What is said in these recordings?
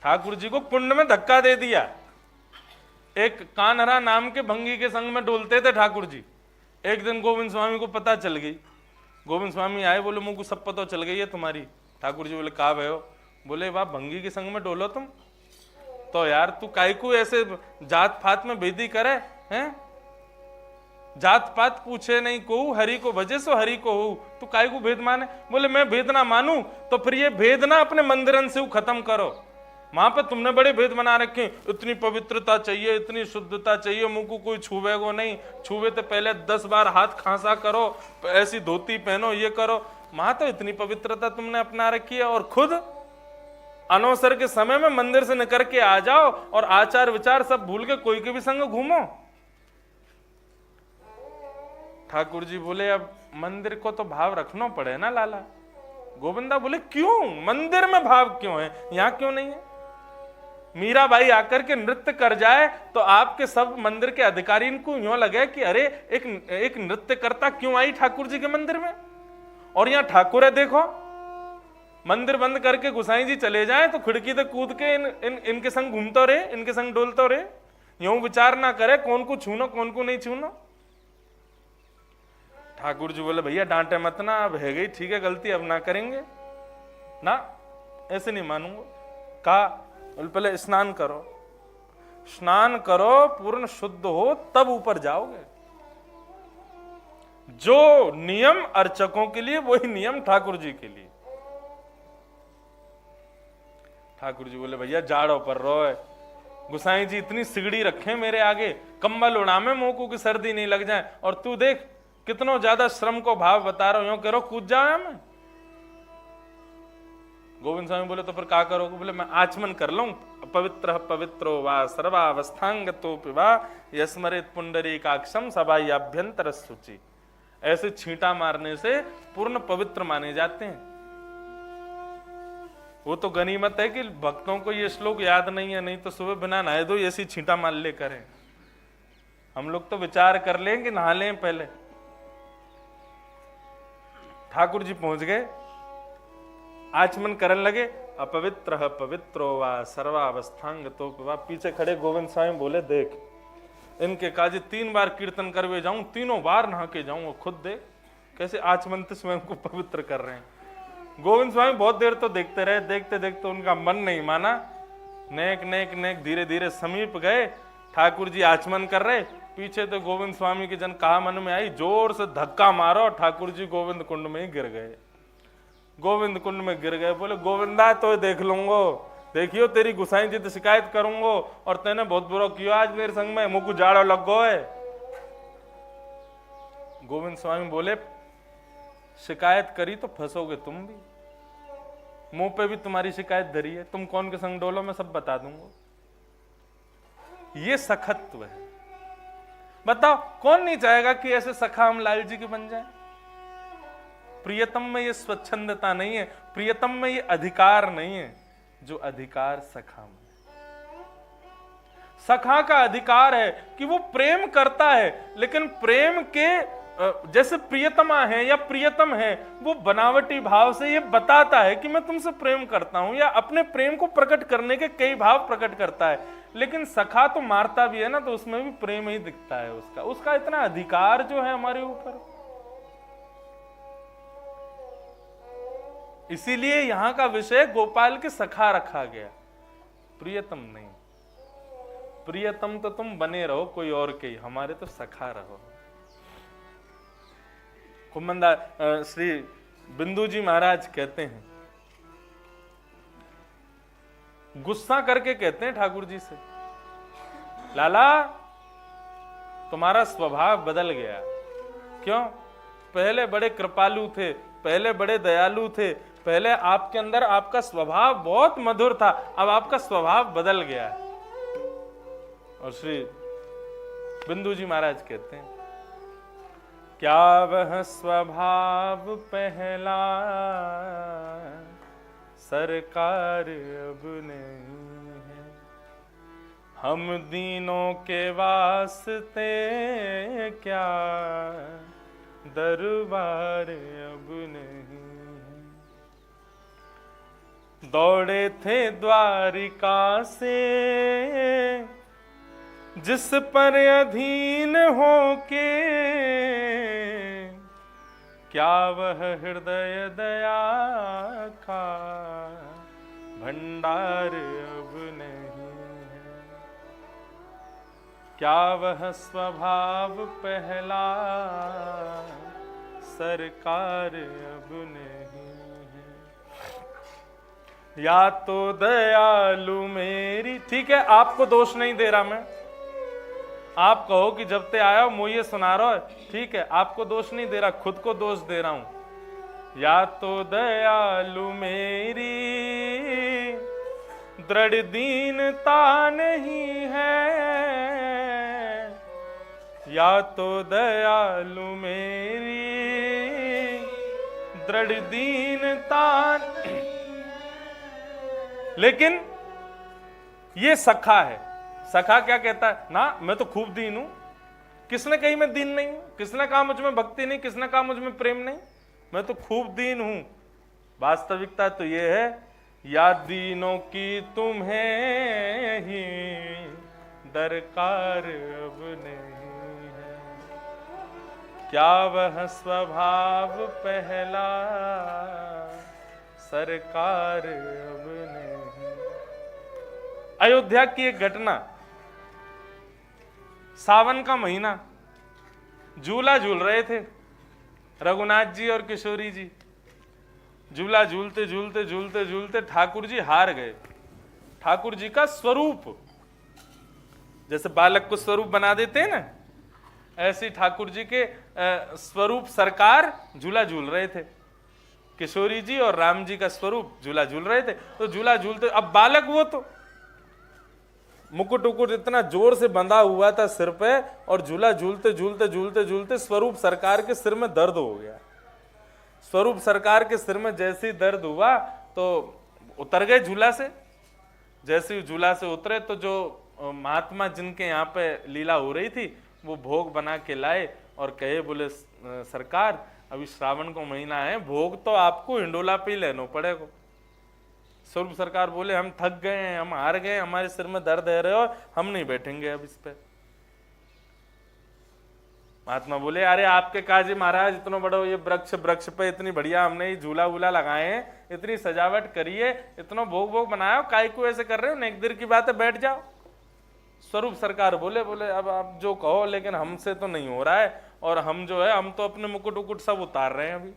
ठाकुर जी को कुंड में धक्का दे दिया। एक कान्हरा नाम के भंगी के संग में डोलते थे ठाकुर जी। एक दिन गोविंद स्वामी को पता चल गई। गोविंद स्वामी आए, बोले मुझको सब पता चल गई है तुम्हारी। ठाकुर जी बोले कहा भयो? बोले वाह भंगी के संग में डोलो तुम तो यार, तू काहे को ऐसे जात पात में भेदी करे हैं? जात पात पूछे नहीं को, हरि को भजे सो हरि को हो, तू काहे को भेद माने? बोले मैं भेद ना मानू तो फिर ये भेद ना अपने मंदिरन से खत्म करो। वहां पे तुमने बड़े भेद बना रखे, इतनी पवित्रता चाहिए, इतनी शुद्धता चाहिए, मुंह को कोई छुवे को नहीं, छुवे तो पहले 10 बार हाथ खांसा करो, ऐसी धोती पहनो, ये करो। वहां तो इतनी पवित्रता तुमने अपना रखी है, और खुद अनवसर के समय में मंदिर से निकल के आ जाओ और आचार विचार सब भूल के कोई के भी संग घूमो। ठाकुर जी बोले अब मंदिर को तो भाव रखना पड़े ना लाला। गोविंदा बोले क्यों? मंदिर में भाव क्यों है, यहां क्यों नहीं है? मीराबाई आकर के नृत्य कर जाए तो आपके सब मंदिर के अधिकारी को यूं लगे कि अरे एक नृत्य करता क्यों आई ठाकुर जी के मंदिर में, और यहां ठाकुर है देखो। मंदिर बंद करके गुसाई जी चले जाएं तो खिड़की से कूद के इनके संग घूमते रहे, इनके संग डोलते रहे, यूं विचार ना करे कौन को छूनो कौन को नहीं छूनो। ठाकुर जी बोले भैया डांटे मत ना, अब है गई ठीक है गलती, अब ना करेंगे ना, ऐसे नहीं मानूंगा। कहा पहले स्नान करो, स्नान करो, पूर्ण शुद्ध हो तब ऊपर जाओगे। जो नियम अर्चकों के लिए वही नियम ठाकुर जी के लिए। ठाकुर जी बोले भैया जाड़ो पर रो है, गुसाई जी इतनी सिगड़ी रखे मेरे आगे, कंबल उड़ामे मुंह को कि सर्दी नहीं लग जाए, और तू देख कितनो ज्यादा श्रम को भाव बता रहा हूं, यूं करो कूद जाओ मैं। गोविंद स्वामी बोले तो फिर क्या करोगे? बोले मैं आचमन कर लूं, पवित्र पवित्रो वा सर्वावस्थांगतो पिवा यस्मरेत पुंडरीकाक्षम सबाई अभ्यंतर सूचि। ऐसे छींटा मारने से पूर्ण पवित्र माने जाते हैं। वो तो गनीमत है कि भक्तों को ये श्लोक याद नहीं है, नहीं तो सुबह बिना नहाए दो ऐसी छींटा मार ले करें। हम लोग तो विचार कर लें कि नहा लें पहले। ठाकुर जी पहुंच गए, आचमन करने लगे, अपवित्र पवित्रो वा सर्वावस्थांगतो पिवा। पीछे खड़े गोविंद स्वामी बोले देख इनके काजे 3 बार कीर्तन करवे जाऊं, तीनों बार नहा के जाऊं, खुद देख कैसे आचमन से स्वयं को पवित्र कर रहे हैं। गोविंद स्वामी बहुत देर तो देखते रहे, देखते देखते उनका मन नहीं माना, नेक नेक नेक धीरे धीरे समीप गए। ठाकुर जी आचमन कर रहे, पीछे तो गोविंद स्वामी की जन कहा मन में आई, जोर से धक्का मारो, ठाकुर जी गोविंद कुंड में ही गिर गए। गोविंद कुंड में गिर गए। बोले गोविंदा तो देख लूंगो, देखियो तेरी गुसाई जी तो शिकायत करूंगो, और तेने बहुत बुरा किया आज मेरे संग में, मुझको जाड़ो लग गो है। गोविंद स्वामी बोले शिकायत करी तो फंसोगे तुम भी, मुंह पे भी तुम्हारी शिकायत धरी है, तुम कौन के संग डोलो मैं सब बता दूंगा। ये सखत्व है। बताओ कौन नहीं चाहेगा कि ऐसे सखा हम लाल जी के बन जाए। प्रियतम में ये स्वच्छंदता नहीं है, प्रियतम में ये अधिकार नहीं है जो अधिकार सखा में। सखा का अधिकार है कि वो प्रेम करता है, लेकिन प्रेम के जैसे प्रियतमा है या प्रियतम है, वो बनावटी भाव से ये बताता है कि मैं तुमसे प्रेम करता हूं, या अपने प्रेम को प्रकट करने के कई भाव प्रकट करता है। लेकिन सखा तो मारता भी है ना, तो उसमें भी प्रेम ही दिखता है उसका इतना अधिकार जो है हमारे ऊपर। इसीलिए यहां का विषय गोपाल के सखा रखा गया, प्रियतम नहीं। प्रियतम तो तुम बने रहो कोई और के, हमारे तो सखा रहो। कुमंदा श्री बिंदु जी महाराज कहते हैं, गुस्सा करके कहते हैं ठाकुर जी से, लाला तुम्हारा स्वभाव बदल गया। क्यों? पहले बड़े कृपालु थे, पहले बड़े दयालु थे, पहले आपके अंदर आपका स्वभाव बहुत मधुर था, अब आपका स्वभाव बदल गया है। और श्री बिंदु जी महाराज कहते हैं, क्या वह स्वभाव पहला सरकार अब नहीं है, हम दीनों के वास्ते क्या दरबार अब नहीं है। दौड़े थे द्वारिका से जिस पर अधीन होके, क्या वह हृदय दया का भंडार अब नहीं है, क्या वह स्वभाव पहला सरकार अब नहीं है। या तो दयालु मेरी, ठीक है आपको दोष नहीं दे रहा मैं, आप कहो कि जब ते आया मुझे ये सुना रहा है, ठीक है आपको दोष नहीं दे रहा, खुद को दोष दे रहा हूं। या तो दयालु मेरी दृढ़ दीनता नहीं है, या तो दयालु मेरी दृढ़ दीनता। लेकिन ये सखा है, सखा क्या कहता है ना, मैं तो खूब दीन हूं, किसने कही मैं दीन नहीं हूं, किसने कहा मुझ में भक्ति नहीं, किसने कहा मुझ में प्रेम नहीं, मैं तो खूब दीन हूं। वास्तविकता तो ये है, या दीनों की तुम्हें ही दरकार अब नहीं है, क्या वह स्वभाव पहला सरकार अब नहीं। अयोध्या की एक घटना, सावन का महीना, झूला झूल रहे थे रघुनाथ जी और किशोरी जी। झूला झूलते झूलते झूलते झूलते ठाकुर जी हार गए। ठाकुर जी का स्वरूप, जैसे बालक को स्वरूप बना देते हैं ना, ऐसे ठाकुर जी के स्वरूप सरकार झूला झूल रहे थे। किशोरी जी और राम जी का स्वरूप झूला झूल रहे थे। तो झूला झूलते, अब बालक वो तो मुकुट उकुट इतना जोर से बंधा हुआ था सिर पे, और झूला झूलते झूलते झूलते झूलते स्वरूप सरकार के सिर में दर्द हो गया। स्वरूप सरकार के सिर में जैसे ही दर्द हुआ तो उतर गए झूला से। जैसे ही झूला से उतरे तो जो महात्मा जिनके यहाँ पे लीला हो रही थी वो भोग बना के लाए और कहे, बोले सरकार अभी श्रावण को महीना है, भोग तो आपको हिंडोला पे ही लेना पड़ेगा। स्वरूप सरकार बोले हम थक गए हैं, हम हार गए, हमारे सिर में दर्द है रहे हो, हम नहीं बैठेंगे अब इस पे। महात्मा बोले अरे आपके काजी महाराज, इतना बड़ा ये वृक्ष पे इतनी बढ़िया हमने झूला वूला लगाए हैं, इतनी सजावट करिए, इतना भोग भोग बनाया, काय को ऐसे कर रहे हो, नेक देर की बात है, बैठ जाओ। स्वरूप सरकार बोले अब आप जो कहो, लेकिन हमसे तो नहीं हो रहा है, और हम जो है हम तो अपने मुकुट उकुट सब उतार रहे हैं अभी।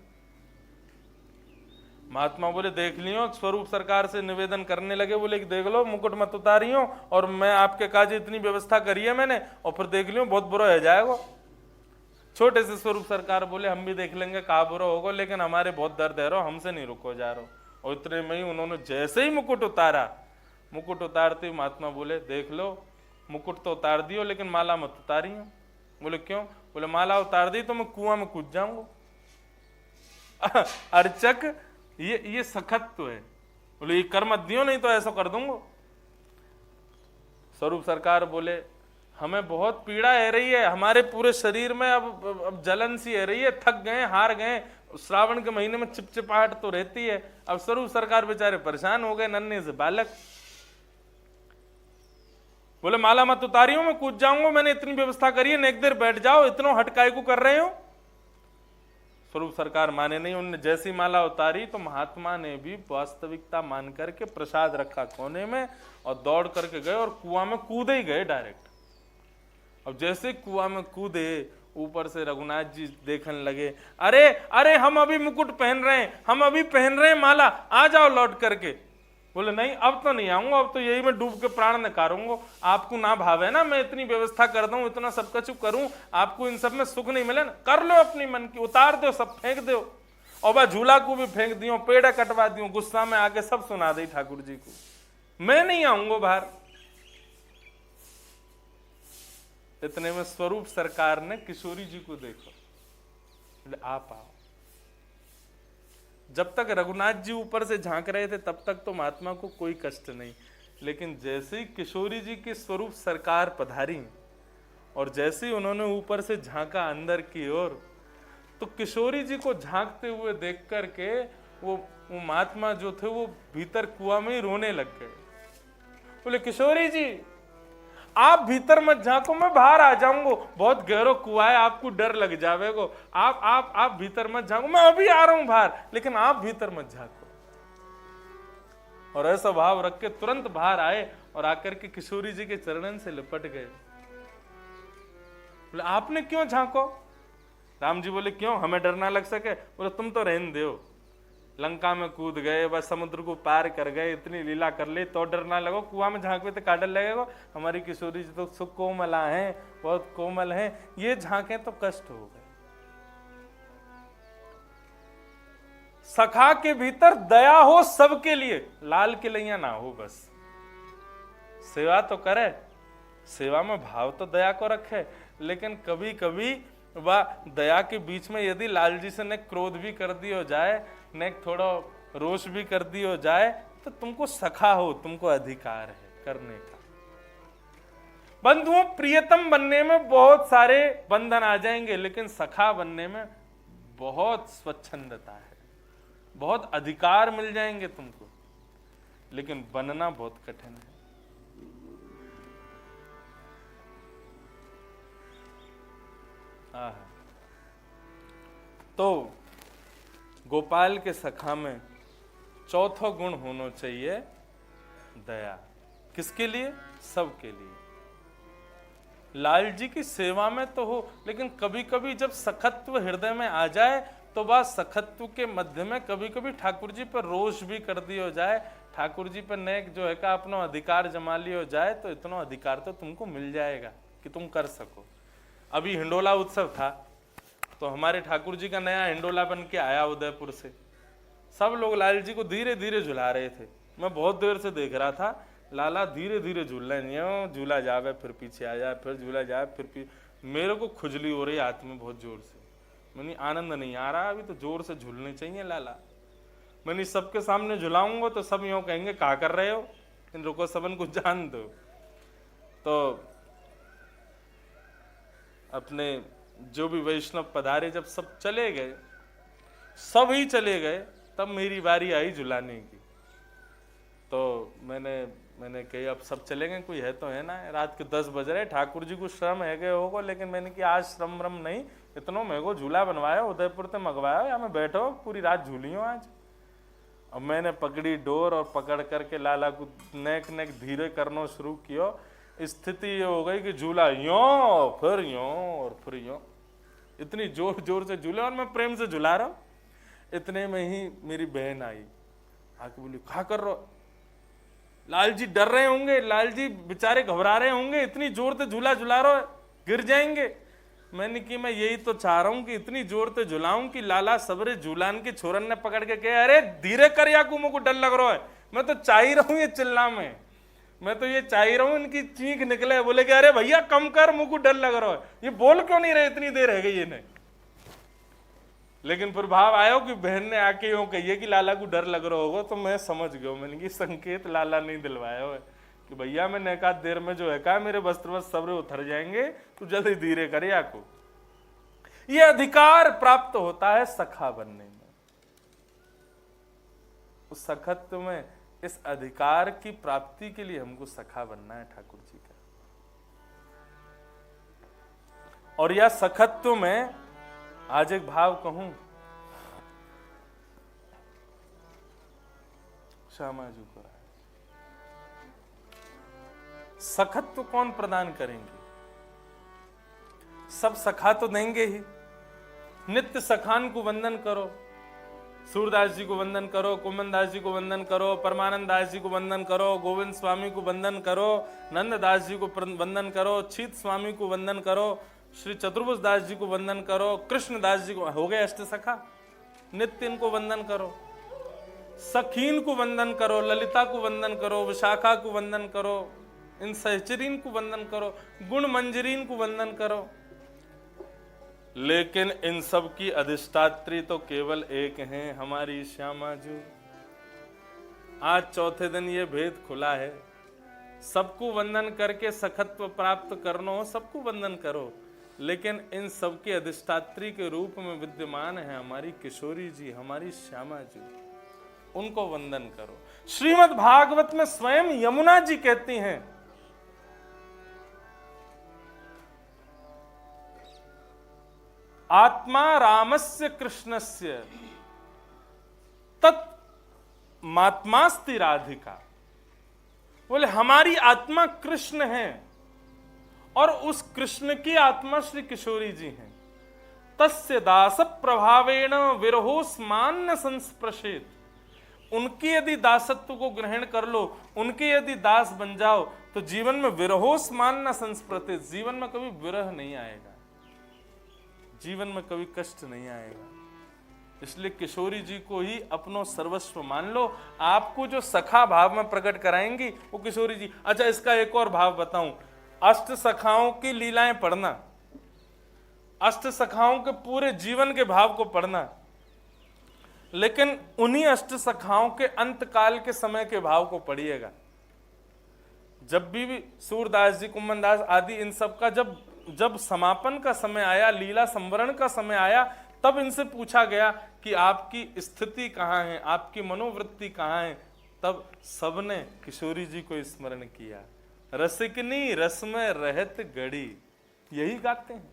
महात्मा बोले देख लियो, स्वरूप सरकार से निवेदन करने लगे, बोले कि देख लो मुकुट मत उतारियो, और मैं आपके काज इतनी व्यवस्था करी है मैंने, और फिर देख लियो बहुत बुरा हो जाएगा। छोटे से स्वरूप सरकार बोले हम भी देख लेंगे कहा बुरा होगा, लेकिन हमारे बहुत दर्द है रहो, हमसे नहीं रुको जा रहा। और इतने में ही उन्होंने जैसे ही मुकुट उतारा, मुकुट उतारते महात्मा बोले देख लो मुकुट तो उतार दियो, लेकिन माला मत उतारियो। बोले क्यों? बोले माला उतार दी तो मैं कुआं में कूद जाऊंगा। अर्चक ये सखत तो है। बोले ये कर मत दियो, नहीं तो ऐसा कर दूंगा। स्वरूप सरकार बोले हमें बहुत पीड़ा है रही है, हमारे पूरे शरीर में अब जलन सी है रही है, थक गए, हार गए, श्रावण के महीने में चिपचिपाहट तो रहती है। अब स्वरूप सरकार बेचारे परेशान हो गए, नन्हे से बालक। बोले माला मत उतारियो, मैं कूद जाऊंगा, मैंने इतनी व्यवस्था करी है, नेक देर बैठ जाओ, इतना हटकाई को कर रहे हो। स्वरूप सरकार माने नहीं, उन्होंने जैसी माला उतारी तो महात्मा ने भी वास्तविकता मान करके प्रसाद रखा कोने में और दौड़ करके गए और कुआं में कूदे ही गए डायरेक्ट। अब जैसे कुआं में कूदे, ऊपर से रघुनाथ जी देखने लगे, अरे अरे हम अभी मुकुट पहन रहे हैं, हम अभी पहन रहे हैं माला, आ जाओ लौट करके। बोले नहीं अब तो नहीं आऊंगा, अब तो यही मैं डूब के प्राण निकारूंगा। आपको ना भाव है ना, मैं इतनी व्यवस्था कर दूं, इतना सब कुछ करूं, आपको इन सब में सुख नहीं मिले ना, कर लो अपनी मन की, उतार दो, सब फेंक दो। और वह झूला को भी फेंक दियो, पेड़ कटवा दियो, गुस्सा में आके सब सुना दी ठाकुर जी को, मैं नहीं आऊंगा बाहर। इतने में स्वरूप सरकार ने किशोरी जी को देखा, आप आओ। जब तक रघुनाथ जी ऊपर से झांक रहे थे तब तक तो महात्मा को कोई कष्ट नहीं, लेकिन जैसे ही किशोरी जी की स्वरूप सरकार पधारी और जैसे ही उन्होंने ऊपर से झांका अंदर की ओर, तो किशोरी जी को झांकते हुए देख करके वो महात्मा जो थे वो भीतर कुआं में ही रोने लग गए। बोले किशोरी जी आप भीतर मत झांको, मैं बाहर आ जाऊंगा, बहुत गहरा कुआं है, आपको डर लग जावेगो, आप भीतर मत झांको, मैं अभी आ रहा हूं बाहर, लेकिन आप भीतर मत झांको। और ऐसा भाव रख के तुरंत बाहर आए और आकर के किशोरी जी के चरणन से लिपट गए। बोले आपने क्यों झांको? राम जी बोले क्यों, हमें डर ना लग सके? बोले तुम तो रहने दो, लंका में कूद गए, बस समुद्र को पार कर गए, इतनी लीला कर ली तो डर ना लगो, कुआं में झांकवे तो का डर लगेगा? हमारी किशोरी जी तो सुकोमला हैं, बहुत कोमल हैं, ये झांके तो कष्ट हो गए। सखा के भीतर दया हो सबके लिए, लाल के लिए ना हो, बस सेवा तो करे, सेवा में भाव तो दया को रखे, लेकिन कभी कभी वह दया के बीच में यदि लाल जी से न क्रोध भी कर दी हो जाए, न थोड़ा रोष भी कर दी हो जाए, तो तुमको सखा हो, तुमको अधिकार है करने का। बंधुओं प्रियतम बनने में बहुत सारे बंधन आ जाएंगे, लेकिन सखा बनने में बहुत स्वच्छंदता है, बहुत अधिकार मिल जाएंगे तुमको, लेकिन बनना बहुत कठिन है। तो गोपाल के सखा में चौथा गुण होना चाहिए दया। किसके लिए? सबके लिए। लाल जी की सेवा में तो हो, लेकिन कभी कभी जब सखत्व हृदय में आ जाए तो वह सखत्व के मध्य में कभी कभी ठाकुर जी पर रोष भी कर दी हो जाए, ठाकुर जी पर नेक जो है का अपना अधिकार जमा ली हो जाए, तो इतना अधिकार तो तुमको मिल जाएगा कि तुम कर सको। अभी हिंडोला उत्सव था, तो हमारे ठाकुर जी का नया हिंडोला बन के आया उदयपुर से, सब लोग लाल जी को धीरे धीरे झुला रहे थे। मैं बहुत देर से देख रहा था, लाला धीरे धीरे झूल रहे हैं, झूला जावे फिर पीछे आ जाए, फिर झूला जाए फिर पीछे। मेरे को खुजली हो रही हाथ में बहुत जोर से, मैंने आनंद नहीं आ रहा, अभी तो जोर से झूलने चाहिए लाला। मैंने सबके सामने झुलाऊंगा तो सब यूं कहेंगे क्या कर रहे हो, इन रुको सबन को जान दो। तो अपने जो भी वैष्णव पधारे जब सब चले गए, सब ही चले गए, तब मेरी बारी आई झुलाने की। तो मैंने कही अब सब चलेंगे, कोई है तो है ना, रात के 10 बज रहे, ठाकुर जी को श्रम है गए होगा, लेकिन मैंने कि आज श्रम नहीं, इतना मेरे को झूला बनवाया, उदयपुर से मंगवाया, या मैं बैठो पूरी रात झूली हूँ आज। अब मैंने पकड़ी डोर और पकड़ करके लाला को नेक नेक धीरे करना शुरू किया। स्थिति ये हो गई कि झूला यों फिर यों और फिर यों, इतनी जोर जोर से झूले और मैं प्रेम से झुला रहा हूं। इतने में ही मेरी बहन आई, आके बोली क्या कर रहे हो? लाल जी डर रहे होंगे, लाल जी बेचारे घबरा रहे होंगे, इतनी जोर से झूला झुला रहे हो, गिर जाएंगे। मैंने कि मैं यही तो चाह रहा हूं कि इतनी जोर से झुलाऊं कि लाला सबरे झूलान के छोरन ने पकड़ के कहे अरे धीरे कर या को मुझको डर लग रहा है। मैं तो चाह ही रहा हूं ये चिल्ला में, मैं तो ये चाह ही रहा हूं इनकी चीख निकले। बोले कि अरे भैया कम कर, मुझको डर लग रहा है। ये बोल क्यों नहीं रहे, इतनी देर रह गई ये नहीं। लेकिन फिर भाव आया कि बहन ने आके यूं कहिए कि लाला को डर लग रहा होगा, तो मैं समझ गया। मैंने कि संकेत लाला नहीं दिलवाया है कि भैया मैं नेकात देर में जो है का मेरे वस्त्र वस्त्र सबरे उतर जाएंगे, तू जल्दी धीरे कर या को। ये अधिकार प्राप्त होता है सखा बनने में। उस सखत्व में इस अधिकार की प्राप्ति के लिए हमको सखा बनना है ठाकुर जी का। और यह सखत्व में आज एक भाव कहूं, श्यामा जी को सखत्व कौन प्रदान करेंगे? सब सखा तो देंगे ही। नित्य सखान को वंदन करो, सूरदास जी को वंदन करो, कुमन दास जी को वंदन करो, परमानंद दास जी को वंदन करो, गोविंद स्वामी को वंदन करो, नंद दास जी को वंदन करो, छीत स्वामी को वंदन करो, श्री चतुर्भुज दास जी को वंदन करो, कृष्ण दास जी को, हो गए अष्ट सखा। नित्य इनको वंदन करो, सखीन को वंदन करो, ललिता को वंदन करो, विशाखा को वंदन करो, इन सहचरीन को वंदन करो, गुण मंजरीन को वंदन करो। लेकिन इन सब की अधिष्ठात्री तो केवल एक हैं, हमारी श्यामा जी। आज चौथे दिन ये भेद खुला है। सबको वंदन करके सखत्व प्राप्त करना हो, सबको वंदन करो, लेकिन इन सब की अधिष्ठात्री के रूप में विद्यमान है हमारी किशोरी जी, हमारी श्यामा जी। उनको वंदन करो। श्रीमद् भागवत में स्वयं यमुना जी कहती हैं, आत्मा रामस्य कृष्णस्य तत् मात्मास्ति राधिका। बोले हमारी आत्मा कृष्ण है और उस कृष्ण की आत्मा श्री किशोरी जी हैं। तस्य दास प्रभावेण विरहोस्मान्न संस्पृशेत। उनकी यदि दासत्व को ग्रहण कर लो, उनके यदि दास बन जाओ, तो जीवन में विरहोस्मान्न संस्पृशेत, जीवन में कभी विरह नहीं आएगा, जीवन में कभी कष्ट नहीं आएगा। इसलिए किशोरी जी को ही अपनो सर्वस्व मान लो। आपको जो सखा भाव में प्रकट कराएंगी वो किशोरी जी। अच्छा, इसका एक और भाव बताऊं, अष्ट सखाओं की लीलाएं पढ़ना, अष्ट सखाओं के पूरे जीवन के भाव को पढ़ना, लेकिन उन्हीं अष्ट सखाओं के अंतकाल के समय के भाव को पढ़िएगा। जब भी सूरदास जी, कुम्मन दास आदि, इन सब का जब समापन का समय आया, लीला संवरण का समय आया, तब इनसे पूछा गया कि आपकी स्थिति कहाँ है, आपकी मनोवृत्ति कहाँ है, तब सबने किशोरी जी को स्मरण किया। रसिकनी रस में रहत गड़ी, यही गाते हैं।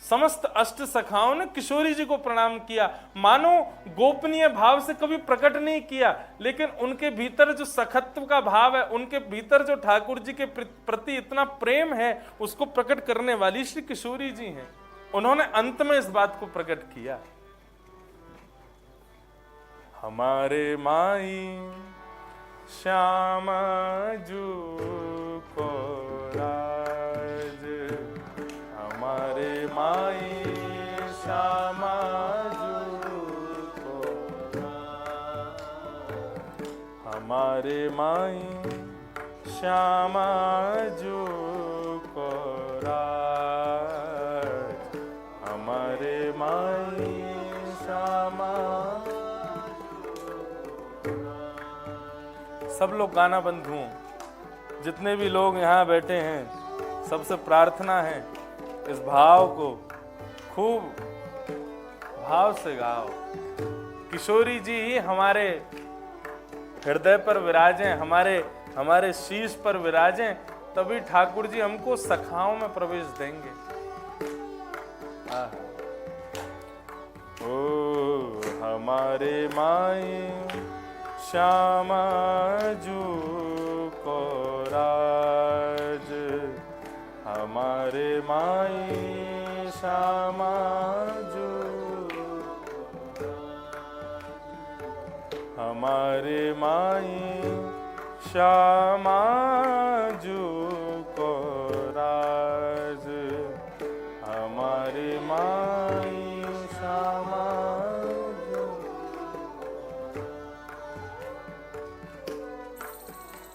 समस्त अष्ट सखाओं ने किशोरी जी को प्रणाम किया, मानो गोपनीय भाव से कभी प्रकट नहीं किया, लेकिन उनके भीतर जो सखत्व का भाव है, उनके भीतर जो ठाकुर जी के प्रति इतना प्रेम है, उसको प्रकट करने वाली श्री किशोरी जी हैं। उन्होंने अंत में इस बात को प्रकट किया, हमारे माई श्यामा जू को राज, हमारे माई श्यामा जू को राज, हमारे माई श्यामा जू को राज, हमारे माई श्यामा। सब लोग गाना बंधुओं, जितने भी लोग यहाँ बैठे हैं, सबसे प्रार्थना है इस भाव को खूब भाव से गाओ। किशोरी जी ही हमारे हृदय पर विराजें, हमारे शीश पर विराजें, तभी ठाकुर जी हमको सखाओं में प्रवेश देंगे। ओ हमारे माई श्यामा जू को राज, हमारे माई श्यामा जू, हमारे माई श्यामा जू को राज, हमारे माई श्यामा जू।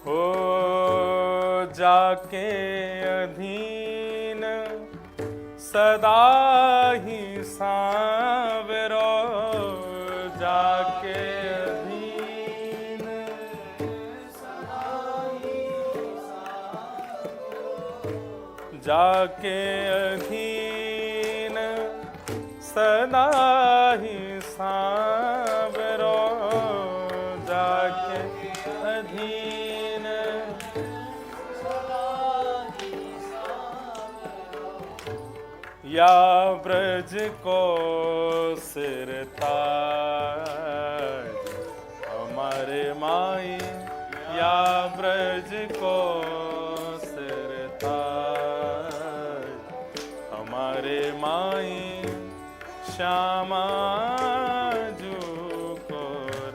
हो जाके अधीन सदा ही सांवरो, जाके अधीन सदा ही सांवरो, जाके अधीन सदा ही सांवरो, जाके अधीन या ब्रज को सिरताज, हमारे माई या ब्रज को सिरताज, हमारे माई श्यामा जू को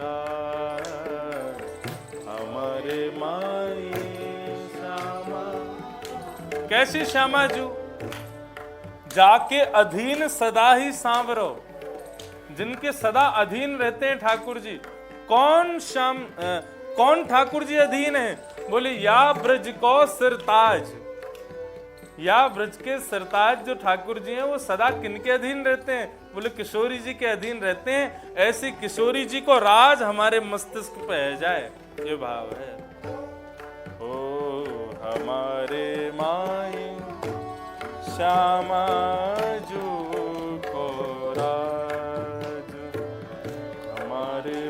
राज, हमारे माई श्यामा। कैसी श्यामा जू? जाके अधीन सदा ही सांवरो, जिनके सदा अधीन रहते हैं ठाकुर जी। कौन ठाकुर जी अधीन है? बोले या ब्रज को सिरताज, या ब्रज के सिरताज जो ठाकुर जी हैं वो सदा किनके अधीन रहते हैं? बोले किशोरी जी के अधीन रहते हैं। ऐसी किशोरी जी को राज हमारे मस्तिष्क पे है जाए, ये भाव है। ओ हमारे माई श्यामा जू को राज, हमारे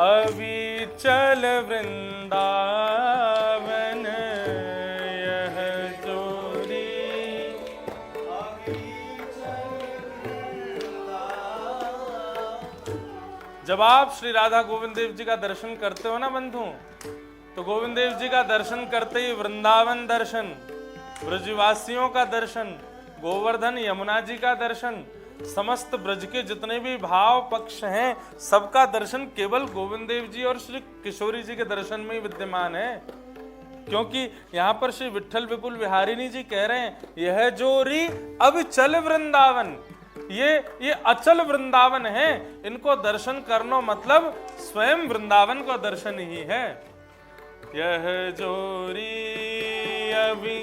अविचल वृंदावन यह जोरी। जब आप श्री राधा गोविंद देव जी का दर्शन करते हो ना बंधु, तो गोविंद देव जी का दर्शन करते ही वृंदावन दर्शन, ब्रजवासियों का दर्शन, गोवर्धन यमुना जी का दर्शन, समस्त ब्रज के जितने भी भाव पक्ष हैं सबका दर्शन केवल गोविंद देव जी और श्री किशोरी जी के दर्शन में ही विद्यमान है। क्योंकि यहाँ पर श्री विट्ठल विपुल बिहारिणी जी कह रहे हैं यह जोरी अब चल वृंदावन, ये अचल वृंदावन है, इनको दर्शन करना मतलब स्वयं वृंदावन को दर्शन ही है। यह जोरी अभी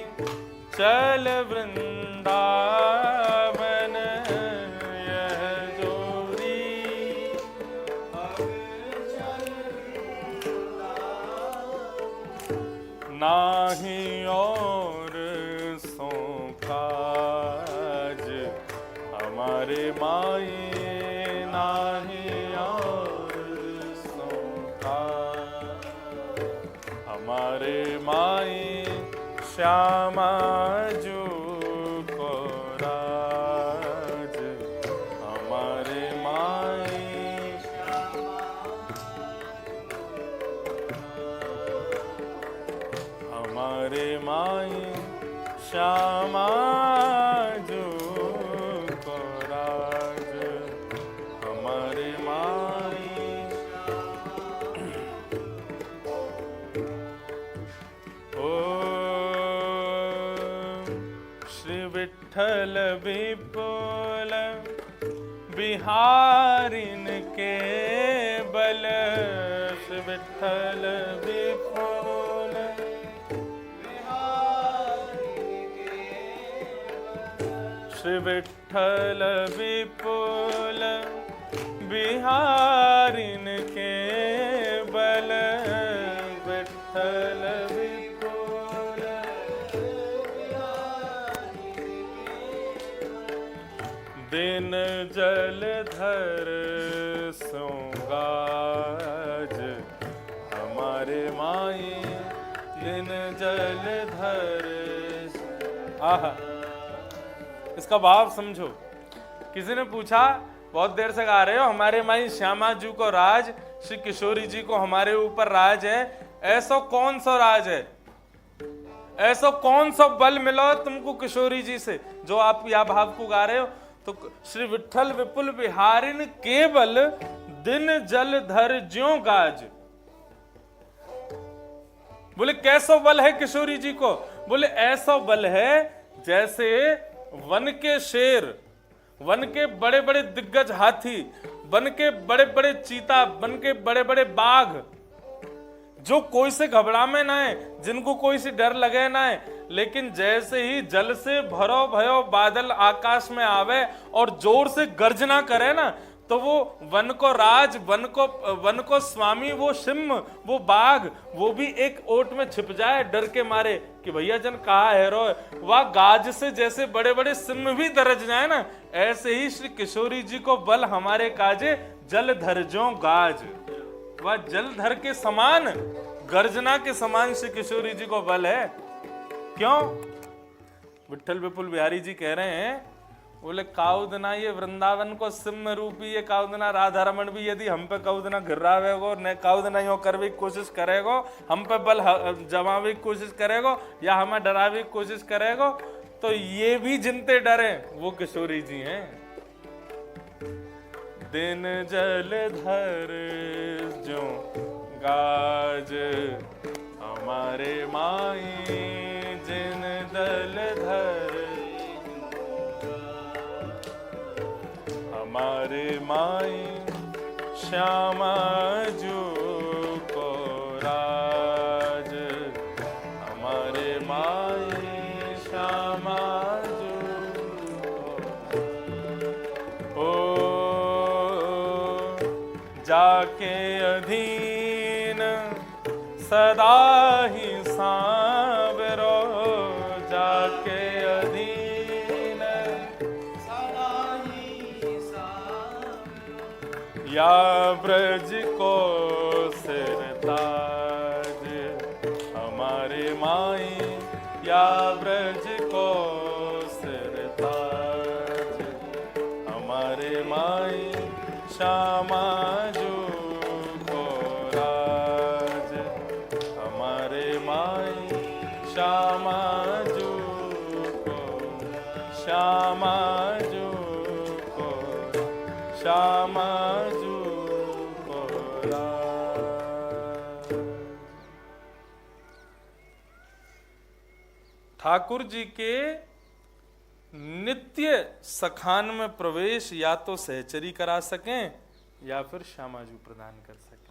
चल वृंदावन यह जोरी नाही और सो काज हमारे माई नाही और सो काज हमारे माई श्यामा जो को राज हमारे माई हमारे माई श्यामा जो को राज हमारे माई। विट्ठल विपुल बिहारिन के बल श्री विट्ठल विपुल श्री विट्ठल विपुल बिहारिन के बल विट्ठल दिन जलधर सोगाज हमारे माई दिन जलधर। आहा, इसका भाव समझो। किसी ने पूछा बहुत देर से गा रहे हो हमारे माई श्यामा जी को राज, श्री किशोरी जी को हमारे ऊपर राज है, ऐसा कौन सा राज है, ऐसा कौन सा बल मिला तुमको किशोरी जी से जो आप यह भाव को गा रहे हो। तो श्री विट्ठल विपुल बिहारिन केवल दिन जलधर ज्यों गाज। बोले कैसा बल है किशोरी जी को, बोले ऐसा बल है जैसे वन के शेर, वन के बड़े बड़े दिग्गज हाथी, वन के बड़े बड़े चीता, वन के बड़े बड़े बाघ जो कोई से घबरा में ना है, जिनको कोई से डर लगे ना है, लेकिन जैसे ही जल से भरो भयो बादल आकाश में आवे और जोर से गर्जना करे ना, तो वो वन को राज, वन को स्वामी, वो सिंह, वो बाघ, वो भी एक ओट में छिप जाए डर के मारे कि भैया जन कहा है रो। वह गाज से जैसे बड़े बड़े सिंह भी दरज जाए ना, ऐसे ही श्री किशोरी जी को बल हमारे काजे जलधर ज्यों गाज। वह जलधर के समान, गर्जना के समान श्री किशोरी जी को बल है। क्यों? विट्ठल विपुल बिहारी जी कह रहे हैं, बोले काउदना ये वृंदावन को सिंह रूपी ये काउदना राधा रमन भी यदि हम पे काउदना घिर्रावेगो न काउदना यो करवे की कोशिश करेगो, हम पे बल जमावे की कोशिश करेगो या हमें डरावे की कोशिश करेगो, तो ये भी जिनते डरे वो किशोरी जी हैं। दिन जलधर ज्यों गाज हमारे माई जिन दलधर हमारे माई श्यामा जो को राज हमारे माई श्यामा जो ओ जाके अधीन सदा ही सांवरो जाके अधीन सदा ही सांवरो या ब्रज को या ब्रज को सिरताज, हमारे माई श्यामा जो को राज, हमारे माई श्यामा जो को, श्यामा जो को, श्यामा जो को राज। ठाकुर जी के नित्य सखान में प्रवेश या तो सहचरी करा सकें या फिर श्यामाजू प्रदान कर सकें।